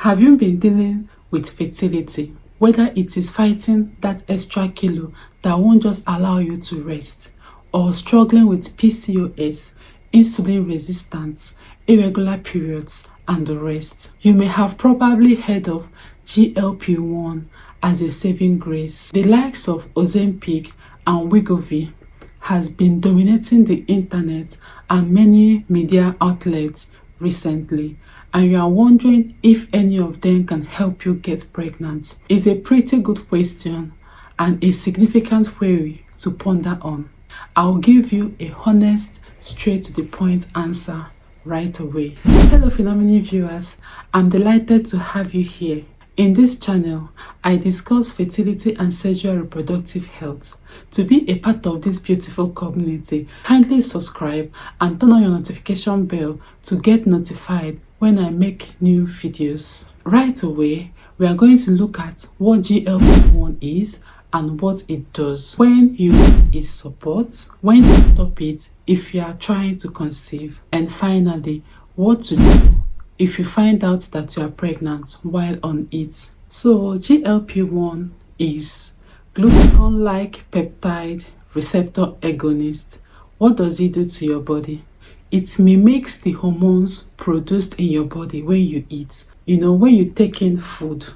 Have you been dealing with fertility? Whether it is fighting that extra kilo that won't just allow you to rest, or struggling with PCOS, insulin resistance, irregular periods, and the rest. You may have probably heard of GLP-1 as a saving grace. The likes of Ozempic and Wegovy has been dominating the internet and many media outlets recently, and you are wondering if any of them can help you get pregnant. It's a pretty good question and a significant query to ponder on. I'll give you a honest, straight to the point answer right away. Hello Phenomenal viewers, I'm delighted to have you here. In this channel, I discuss fertility and sexual reproductive health. To be a part of this beautiful community, kindly subscribe and turn on your notification bell to get notified when I make new videos. Right away, we are going to look at what GLP-1 is and what it does, when you need its support, when to stop it if you are trying to conceive, and finally, what to do if you find out that you are pregnant while on it. So GLP-1 is Glucagon-like peptide receptor agonist. What does it do to your body? It mimics the hormones produced in your body when you eat. When you take in food,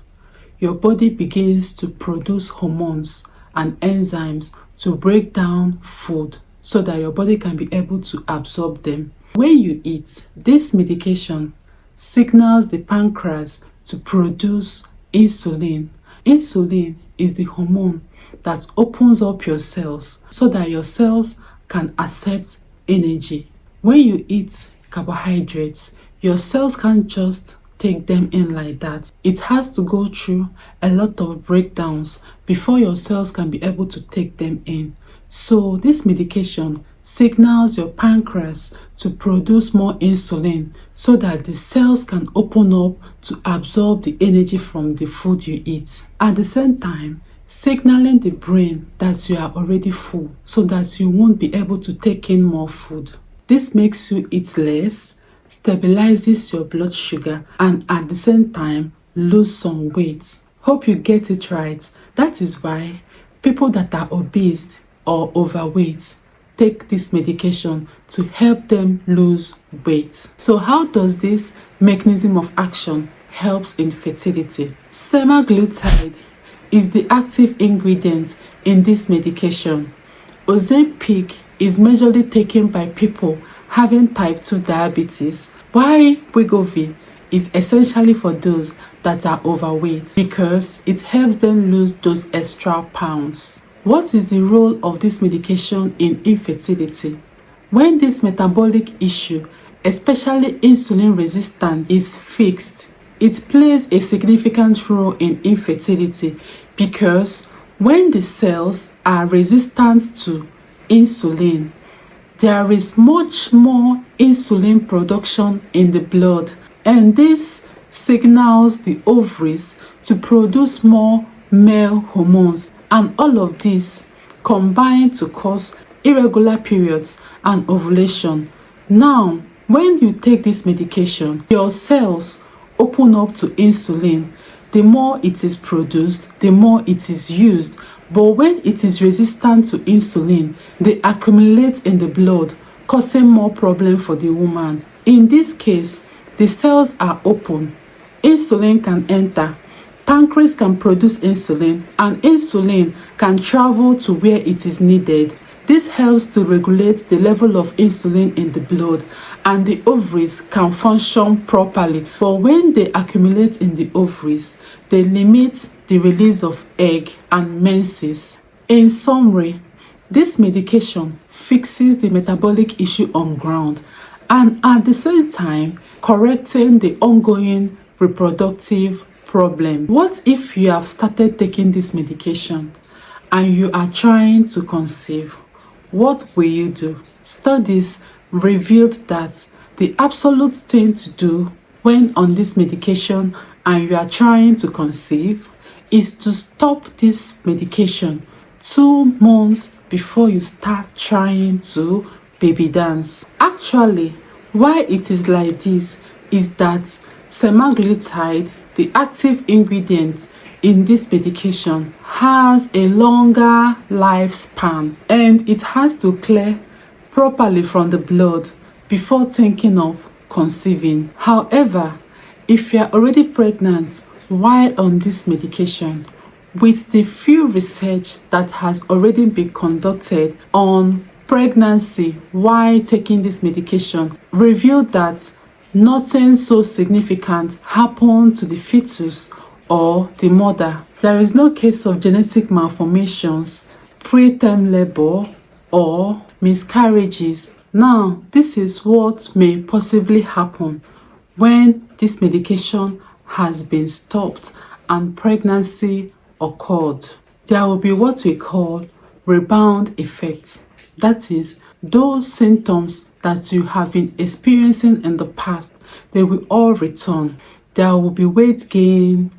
your body begins to produce hormones and enzymes to break down food so that your body can be able to absorb them. When you eat, this medication signals the pancreas to produce insulin. Insulin is the hormone that opens up your cells so that your cells can accept energy. When you eat carbohydrates, your cells can't just take them in like that. It has to go through a lot of breakdowns before your cells can be able to take them in. So this medication signals your pancreas to produce more insulin so that the cells can open up to absorb the energy from the food you eat. At the same time, signaling the brain that you are already full so that you won't be able to take in more food. This makes you eat less, stabilizes your blood sugar, and at the same time lose some weight. Hope you get it right. That is why people that are obese or overweight take this medication to help them lose weight. So how does this mechanism of action helps in fertility? Semaglutide is the active ingredient in this medication. Ozempic is majorly taken by people having type 2 diabetes, while Wegovy is essentially for those that are overweight because it helps them lose those extra pounds. What is the role of this medication in infertility? When this metabolic issue, especially insulin resistance, is fixed, it plays a significant role in infertility because when the cells are resistant to insulin, there is much more insulin production in the blood, and this signals the ovaries to produce more male hormones, and all of this combine to cause irregular periods and ovulation. Now, when you take this medication, your cells open up to insulin. The more it is produced, the more it is used. But when it is resistant to insulin, they accumulate in the blood, causing more problem for the woman. In this case, the cells are open. Insulin can enter. Pancreas can produce insulin, and insulin can travel to where it is needed. This helps to regulate the level of insulin in the blood, and the ovaries can function properly. But when they accumulate in the ovaries, they limit the release of egg and menses. In summary, this medication fixes the metabolic issue on ground and at the same time correcting the ongoing reproductive problem. What if you have started taking this medication and you are trying to conceive? What will you do? Studies revealed that the absolute thing to do when on this medication and you are trying to conceive is to stop this medication 2 months before you start trying to baby dance. Actually, why it is like this is that Semaglutide the active ingredient in this medication has a longer lifespan and it has to clear properly from the blood before thinking of conceiving. However, if you are already pregnant while on this medication, with the few research that has already been conducted on pregnancy while taking this medication, revealed that nothing so significant happened to the fetus or the mother. There is no case of genetic malformations, preterm labor, or miscarriages. Now, this is what may possibly happen when this medication has been stopped and pregnancy occurred. There will be what we call rebound effect. That is, those symptoms that you have been experiencing in the past, they will all return. There will be weight gain,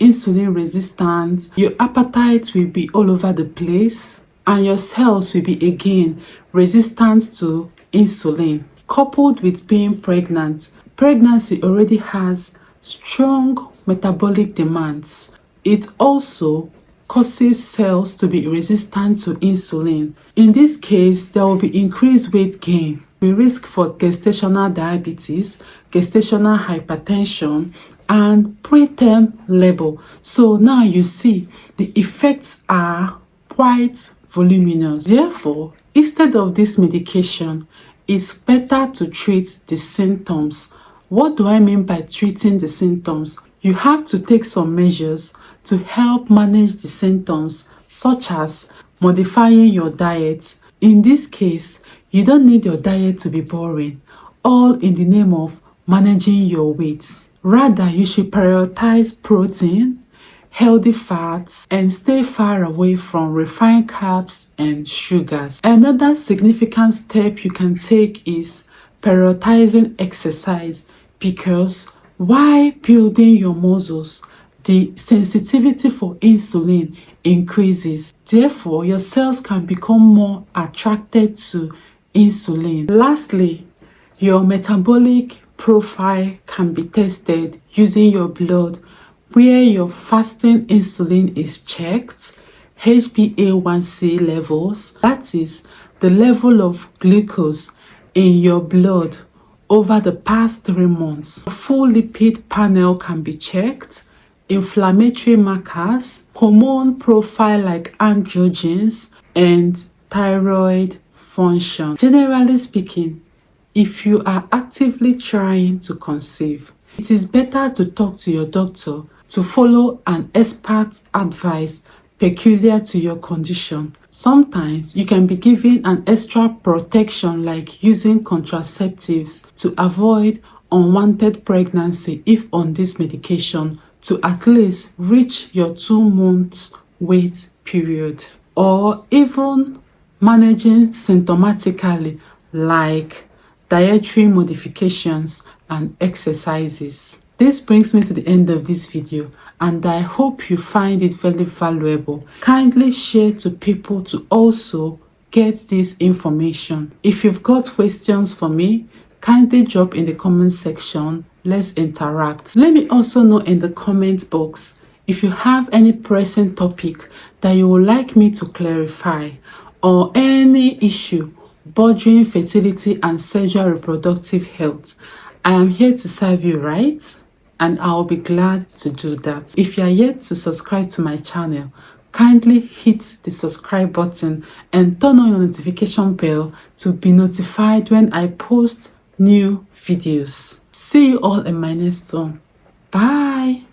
insulin resistance, your appetite will be all over the place, and your cells will be again resistant to insulin. Coupled with being pregnant, pregnancy already has strong metabolic demands. It also causes cells to be resistant to insulin. In this case, there will be increased weight gain. We risk for gestational diabetes, gestational hypertension, and preterm labor. So now you see the effects are quite voluminous. Therefore, instead of this medication, it's better to treat the symptoms. What do I mean by treating the symptoms? You have to take some measures to help manage the symptoms, such as modifying your diet. In this case, you don't need your diet to be boring, all in the name of managing your weight. Rather, you should prioritize protein, healthy fats, and stay far away from refined carbs and sugars. Another significant step you can take is prioritizing exercise, because while building your muscles, the sensitivity for insulin increases. Therefore, your cells can become more attracted to insulin. Lastly, your metabolic profile can be tested using your blood, where your fasting insulin is checked, HbA1c levels, that is the level of glucose in your blood over the past 3 months. A full lipid panel can be checked, inflammatory markers, hormone profile like androgens, and thyroid function. Generally speaking, if you are actively trying to conceive, it is better to talk to your doctor to follow an expert advice peculiar to your condition. Sometimes you can be given an extra protection, like using contraceptives to avoid unwanted pregnancy if on this medication, to at least reach your 2 months wait period, or even managing symptomatically like dietary modifications and exercises. This brings me to the end of this video, and I hope you find it very valuable. Kindly share to people to also get this information. If you've got questions for me, kindly drop in the comment section. Let's interact. Let me also know in the comment box if you have any pressing topic that you would like me to clarify, or any issue bothering fertility and sexual reproductive health. I am here to serve you, right? And I'll be glad to do that. If you are yet to subscribe to my channel, kindly hit the subscribe button and turn on your notification bell to be notified when I post new videos. See you all in my next one. Bye.